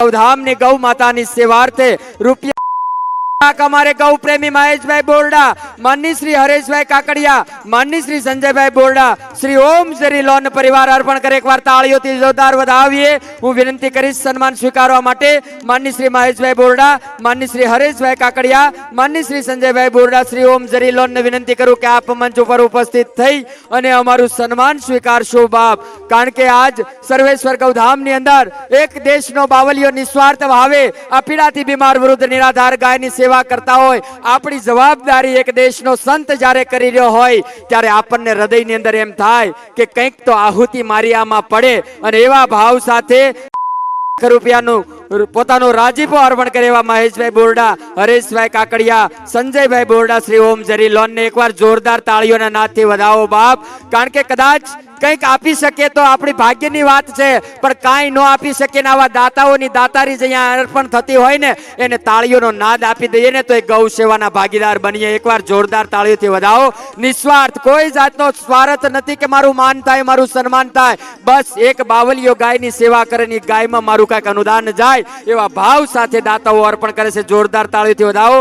ગૌધામની ગૌ માતાની સેવાર્થે રૂપિયા हमारे गौ प्रेमी महेश भाई बोरडा, माननीय श्री हरेश भाई काकड़िया, माननीय श्री संजय भाई बोरडा, श्री ओम श्री लोन परिवार अर्पण करे। एक बार ताळीओथी जोरदार વધાવીએ। હું વિનંતી કરીશ સન્માન સ્વીકારવા માટે માનनीय श्री महेश भाई बोरडा, माननीय श्री हरेश भाई काकड़िया, माननीय श्री संजय भाई बोरडा, श्री ओम श्री लोन ने विनंती करूं कि आप मंच पर उपस्थित થઈ અને અમારું સન્માન સ્વીકારશો બાપ। કારણ કે આજ સર્વેશ્વર ગૌધામની અંદર એક દેશનો બાવલિયો નિસ્વાર્થ ભાવે આ પીડાથી બીમાર વૃદ્ધ નિરાધાર ગાયની सेवा करता होय। आपणी जवाबदारी एक देशनो संत जारे करी रह्यो होय त्यारे आपणने हृदयनी अंदर एम थाय के कंईक तो आहुति मारी आमां पड़े अने एवा भाव साथे રૂપિયાનું પોતાનો રાજીપો અર્પણ કરે એવા મહેશભાઈ બોરડા, હરેશભાઈ કાકડિયા, સંજયભાઈ બોરડા, શ્રી ઓમ જરી લોન ને એકવાર જોરદાર તાળીઓના નાદથી વધાવો બાપ। કારણ કે કદાચ કંઈક આપી શકે તો આપણી ભાગ્યની વાત છે, પણ કાંઈ ન આપી શકે ને આવા દાતાઓની દાતારી જે અહીંયા અર્પણ થતી હોય ને એને તાળીઓનો નાદ આપી દઈએ ને તો એ ગૌ સેવાના ભાગીદાર બનીએ। એકવાર જોરદાર તાળીઓથી વધાવો। નિસ્વાર્થ કોઈ જાતનો સ્વાર્થ નથી કે મારું માન થાય, મારું સન્માન થાય, બસ એક બાવલિયો ગાયની સેવા કરે ને ગાયમાં મારું કાંઈક અનુદાન જાય એવા ભાવ સાથે દાતાઓ અર્પણ કરે છે। જોરદાર તાળીઓથી વધાવો।